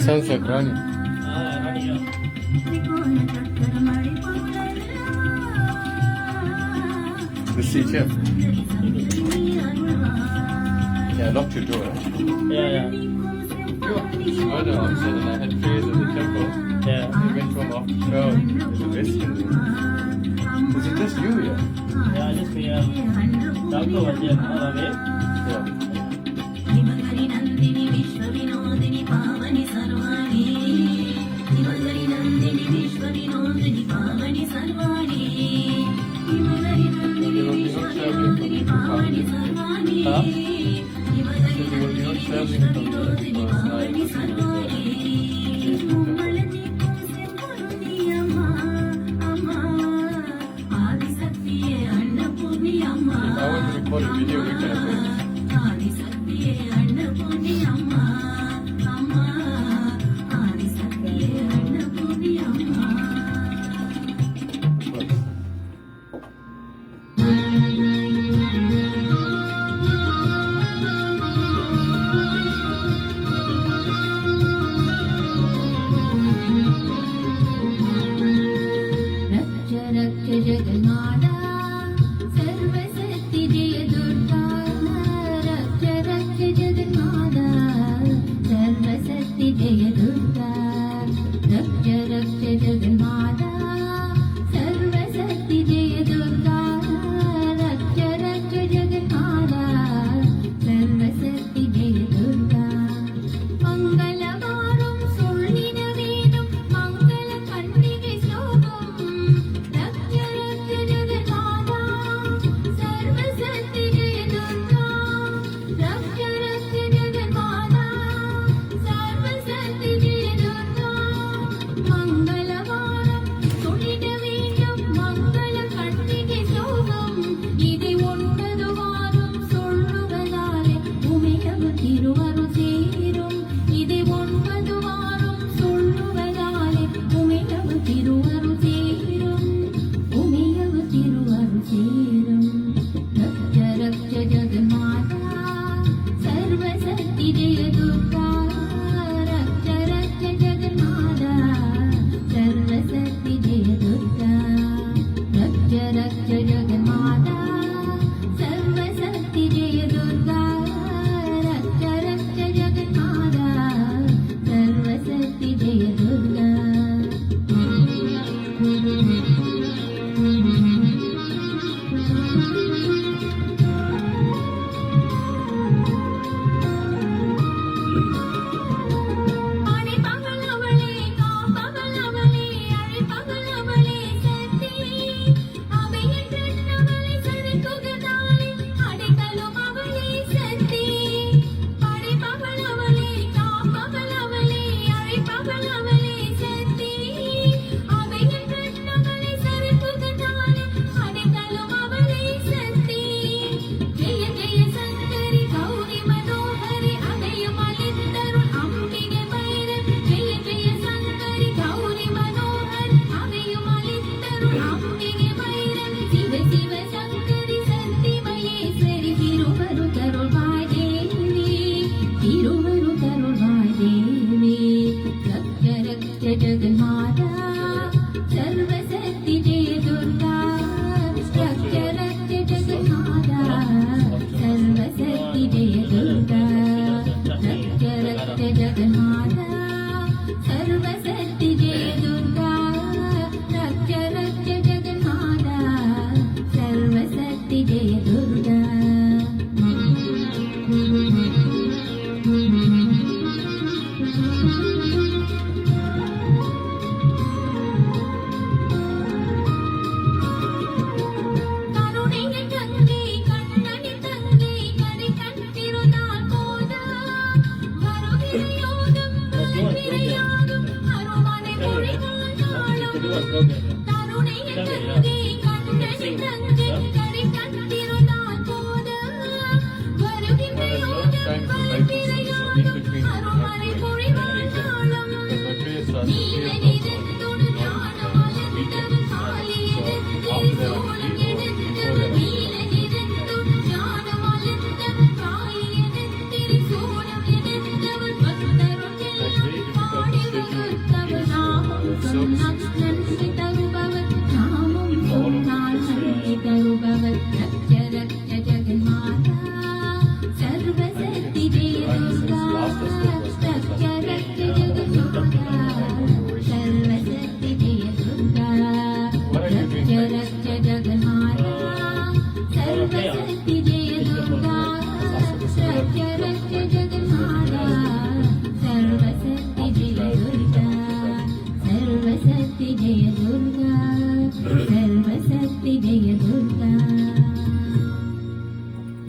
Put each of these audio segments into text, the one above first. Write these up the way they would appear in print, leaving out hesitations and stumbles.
Sounds like running. The seat here. Yeah, I locked your door. Yeah. You were the outside and I had prayers at the temple. Yeah. I went home after 12. There's a rest. Is it just you here? Yeah, just me. Doctor was there all away. Yeah. Jagannath सर्वशक्ति जय Durga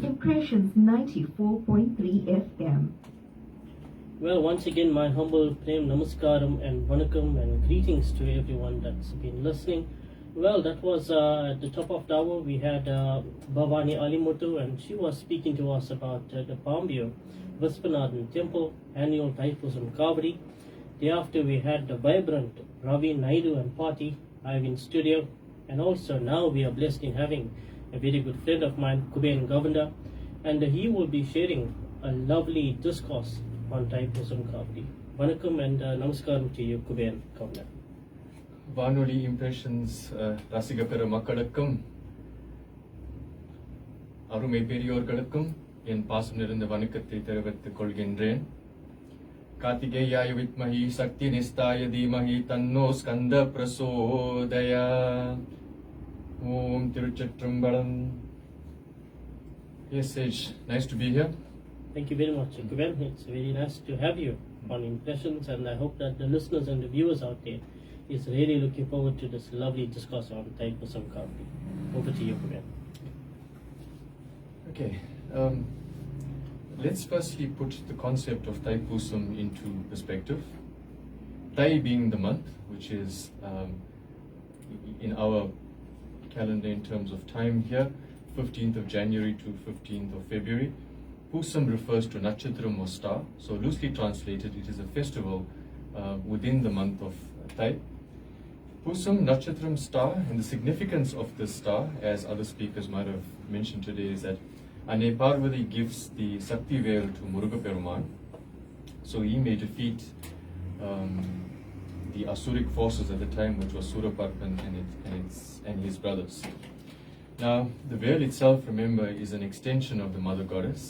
Impressions 94.3 FM. Well, once again, my humble prem namaskaram and vanakkam and greetings to everyone that's been listening. Well, that was at the top of the hour. We had Bhavani Alimutu, and she was speaking to us about the Pambio Vispanathan Temple annual Poosam Kavady. Thereafter, we had the vibrant Ravi Naidu and party live in studio, and also now we are blessed in having a very good friend of mine, Kuben Govender, and he will be sharing a lovely discourse on Poosam Kavady. Vanakkam and namaskaram to you, Kuben Govender. வானொலி impressions ரசிக பெற மக்களுக்கும் அருமை பெரியோர்களுக்கும் என் பாசம் நிறைந்த வணக்கத்தை தெரிவித்துக் கொள்கின்றேன். கார்த்திகேயாய வித்மஹி சக்தி நிஸ்தாய தீமஹி தன்னோ ஸ்கந்த பிரசோதயா. ஓம் திருச்சிற்றம்பலம். Yes, Sage, nice to be here. Thank you very much, Kuben. It's very nice to have you on Impressions, and I hope that the listeners and the viewers out there is really looking forward to this lovely discourse on Poosam Kavady. Over to you, Kuben. Okay, let's firstly put the concept of Poosam into perspective. Tai being the month, which is in our calendar in terms of time here, 15th of January to 15th of February. Poosam refers to Natchatram or star, so loosely translated, it is a festival within the month of Tai. Poosam, Natchatram star, and the significance of this star, as other speakers might have mentioned today, is that Ane Parvati gives the Sakti veil to Muruga Peruman, so he may defeat the Asuric forces at the time, which was Suraparpan and his brothers. Now, the veil itself, remember, is an extension of the Mother Goddess.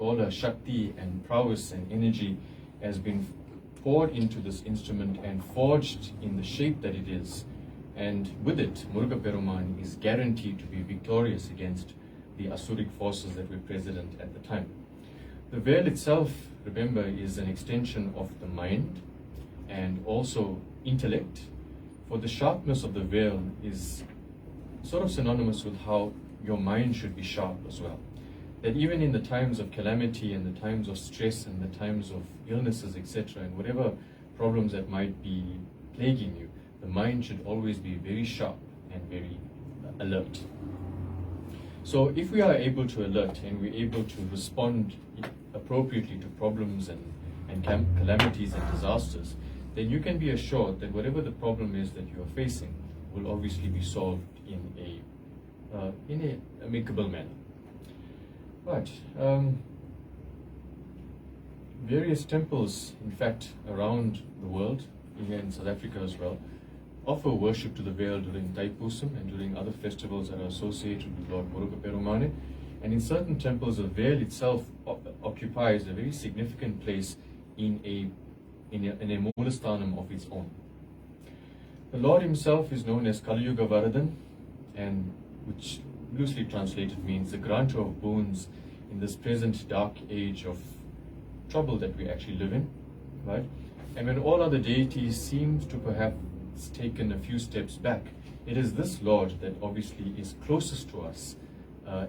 All her Shakti and prowess and energy has been poured into this instrument and forged in the shape that it is, and with it, Muruga Peruman is guaranteed to be victorious against the Asuric forces that were present at the time. The veil itself, remember, is an extension of the mind and also intellect, for the sharpness of the veil is sort of synonymous with how your mind should be sharp as well. That even in the times of calamity and the times of stress and the times of illnesses, etc., and whatever problems that might be plaguing you, the mind should always be very sharp and very alert. So if we are able to alert and we're able to respond appropriately to problems and calamities and disasters, then you can be assured that whatever the problem is that you are facing will obviously be solved in a amicable manner. Right. Various temples, in fact, around the world, here in South Africa as well, offer worship to the veil during Poosam and during other festivals that are associated with Lord Muruga Perumane. And in certain temples, the veil itself occupies a very significant place in a Mulasthanam of its own. The Lord himself is known as Kaliyuga Varadan, and which loosely translated means the granter of boons in this present dark age of trouble that we actually live in, right? And when all other deities seem to perhaps taken a few steps back, it is this Lord that obviously is closest to us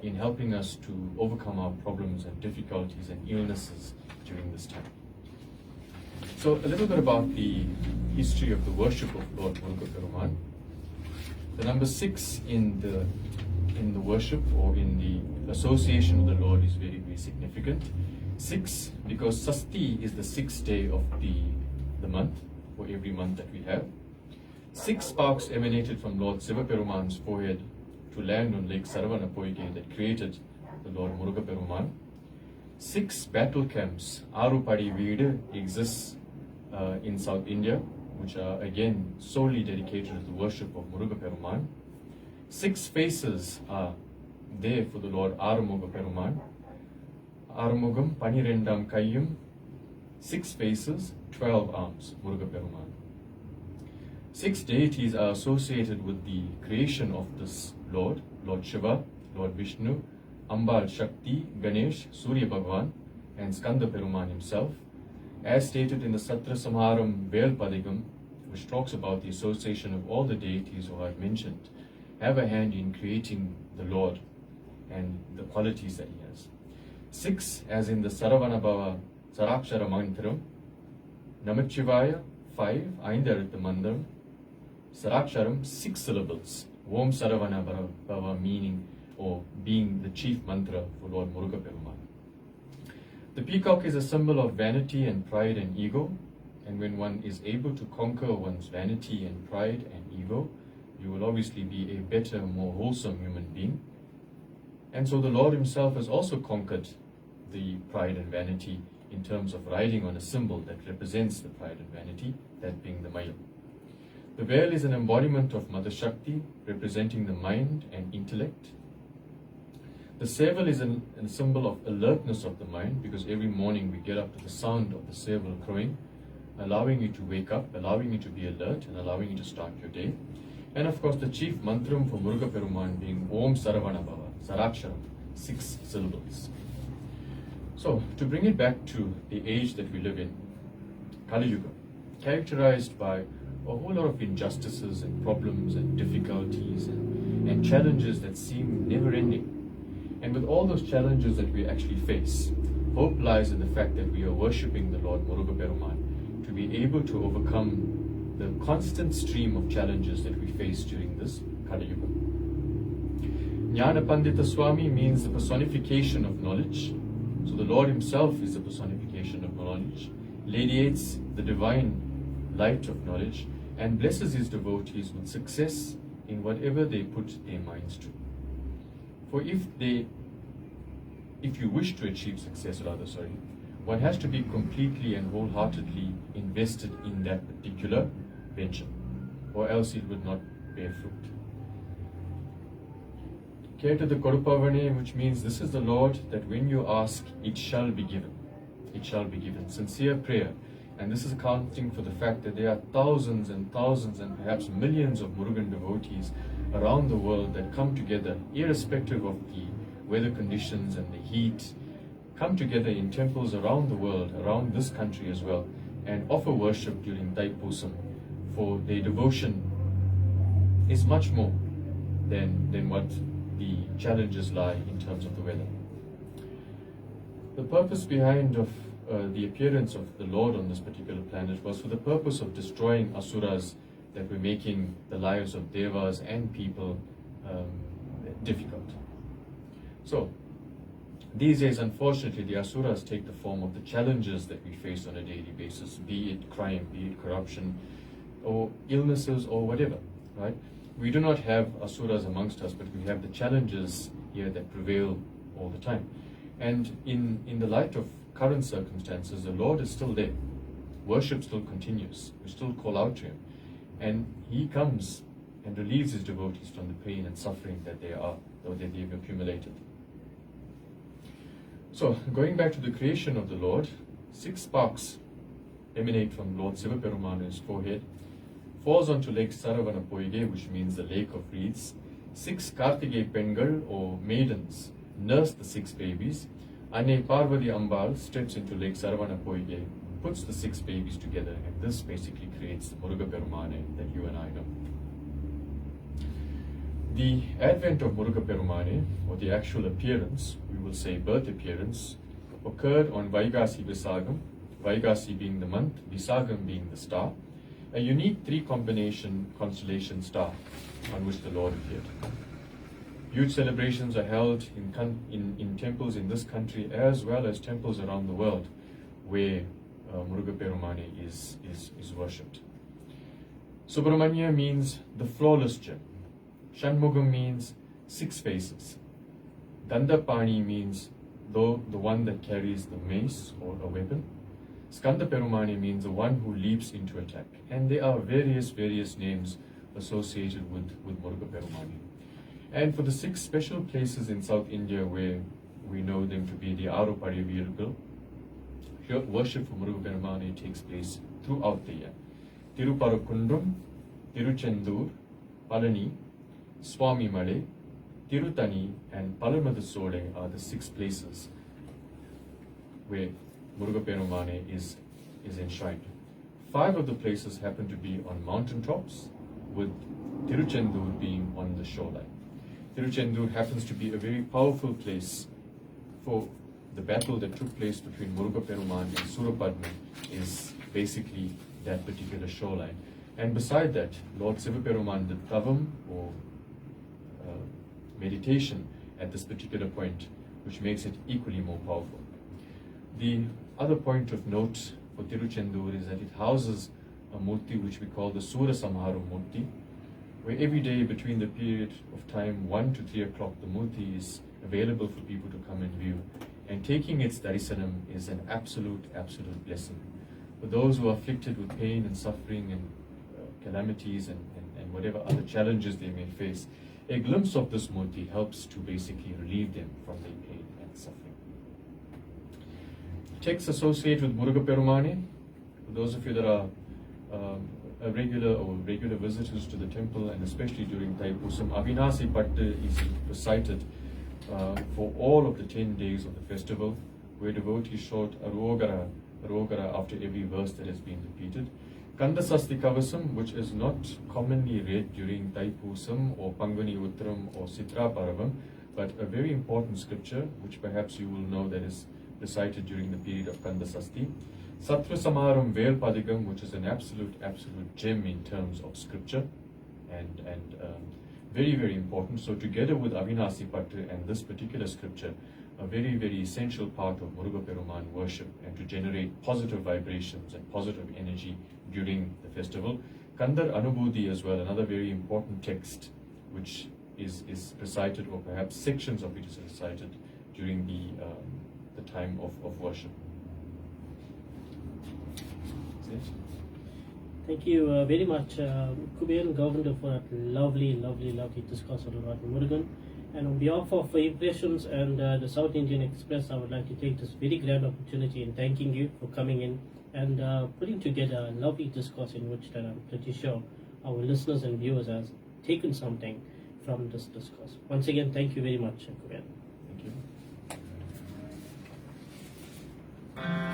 in helping us to overcome our problems and difficulties and illnesses during this time. So a little bit about the history of the worship of Lord Muruga Peruman. The number 6 in the worship or in the association with the Lord is very, very significant. 6 because Sasti is the 6th day of the month, for every month that we have. 6 sparks emanated from Lord Sivaperuman's forehead to land on Lake Saravanapoige that created the Lord Muruga Peruman. 6 battle camps, Arupadi Veedu, exists in South India, which are again solely dedicated to the worship of Muruga Peruman. 6 faces are there for the Lord Arumuga Peruman. Arumugam, Panirendam Kayyum, 6 faces, 12 arms, Muruga Peruman. 6 deities are associated with the creation of this Lord, Lord Shiva, Lord Vishnu, Ambal Shakti, Ganesh, Surya Bhagavan, and Skanda Peruman himself, as stated in the Satra Samharam Velpadigam, which talks about the association of all the deities who I've mentioned, have a hand in creating the Lord and the qualities that he has. 6, as in the Saravanabhava Sarakshara Mantram, Namachivaya, 5, Aindaritha Mandram, Saraksharam, 6 syllables, Om Saravanabhava, meaning or being the chief mantra for Lord Muruga Peruman. The peacock is a symbol of vanity and pride and ego, and when one is able to conquer one's vanity and pride and ego, you will obviously be a better, more wholesome human being. And so the Lord himself has also conquered the pride and vanity in terms of riding on a symbol that represents the pride and vanity, that being the Maya. The veil is an embodiment of Mother Shakti, representing the mind and intellect. The seval is a symbol of alertness of the mind, because every morning we get up to the sound of the seval crowing, allowing you to wake up, allowing you to be alert, and allowing you to start your day. And of course, the chief mantram for Muruga Peruman being Om Saravanabhava, Saraksharam, 6 syllables. So, to bring it back to the age that we live in, Kali Yuga, characterized by a whole lot of injustices and problems and difficulties and challenges that seem never-ending. And with all those challenges that we actually face, hope lies in the fact that we are worshipping the Lord Muruga Peruman to be able to overcome the constant stream of challenges that we face during this Kali Yuga. Jnana Pandita Swami means the personification of knowledge. So the Lord himself is the personification of knowledge, radiates the divine light of knowledge, and blesses his devotees with success in whatever they put their minds to. For if you wish to achieve success, one has to be completely and wholeheartedly invested in that particular venture, or else it would not bear fruit. Keta the Korupavane, which means this is the Lord that when you ask, it shall be given. It shall be given. Sincere prayer. And this is accounting for the fact that there are thousands and thousands and perhaps millions of Murugan devotees around the world that come together, irrespective of the weather conditions and the heat, come together in temples around the world, around this country as well, and offer worship during Poosam, for their devotion is much more than what the challenges lie in terms of the weather. The purpose behind the appearance of the Lord on this particular planet was for the purpose of destroying asuras that were making the lives of devas and people difficult. So, these days, unfortunately, the asuras take the form of the challenges that we face on a daily basis, be it crime, be it corruption, or illnesses, or whatever, right? We do not have asuras amongst us, but we have the challenges here that prevail all the time. And in the light of current circumstances, the Lord is still there. Worship still continues. We still call out to him. And he comes and relieves his devotees from the pain and suffering that they are, or that they've accumulated. So, going back to the creation of the Lord, 6 sparks emanate from Lord Sivaperuman's forehead, falls onto Lake Saravanapoige, which means the lake of reeds. 6 Kartige Pengal, or maidens, nurse the 6 babies. Ane Parvati Ambal steps into Lake Saravanapoige, puts the 6 babies together, and this basically creates the Muruga Perumane that you and I know. The advent of Muruga Perumane, or the actual appearance, we will say birth appearance, occurred on Vaigasi Visagam, Vaigasi being the month, Visagam being the star, a unique three-combination constellation star on which the Lord appeared. Huge celebrations are held in temples in this country as well as temples around the world where Muruga Perumane is worshipped. Subramanya means the flawless gem. Shanmugam means 6 faces. Dandapani means the one that carries the mace or a weapon. Skanda Perumane means the one who leaps into attack. And there are various names associated with Muruga Perumane. And for the 6 special places in South India where we know them to be the Aru Padivirgal, worship for Muruga Perumane takes place throughout the year. Tiruparukundrum, Tiruchendur, Palani, Swami Male, Tirutani and Palamadasole are the 6 places where Muruga Perumane is enshrined. 5 of the places happen to be on mountain tops, with Tiruchendur being on the shoreline. Tiruchendur happens to be a very powerful place for the battle that took place between Muruga Perumane and Surapadman is basically that particular shoreline. And beside that, Lord Sivaperuman did tavam or meditation at this particular point, which makes it equally more powerful. The other point of note for Tiruchendur is that it houses a murti which we call the Sura Samhara Murti, where every day between the period of time 1 to 3 o'clock, the murti is available for people to come and view. And taking its darisanam is an absolute blessing. For those who are afflicted with pain and suffering and calamities and whatever other challenges they may face, a glimpse of this murti helps to basically relieve them from their pain and suffering. Texts associated with Muruga Perumane, for those of you that are regular visitors to the temple, and especially during Poosam, Avinasi Patta is recited for all of the 10 days of the festival, where devotees shout Arogara after every verse that has been repeated. Kandasasti Kavasam, which is not commonly read during Poosam or Pangani Uttram or Sitra Paravam, but a very important scripture, which perhaps you will know that is recited during the period of Kandasasti. Sattva Samaram Vel Padigam, which is an absolute gem in terms of scripture, and very important. So together with Avinasi Patta and this particular scripture, a very essential part of Muruga Peruman worship, and to generate positive vibrations and positive energy during the festival. Kandar Anubudhi as well, another very important text which is recited, or perhaps sections of it is recited during the time of worship. Thank you very much, Kuben, Govender, for that lovely discourse on Lord Murugan. And on behalf of Impressions and the South Indian Express, I would like to take this very grand opportunity in thanking you for coming in and putting together a lovely discourse in which that I'm pretty sure our listeners and viewers has taken something from this discourse. Once again, thank you very much, Kuben. Thank you.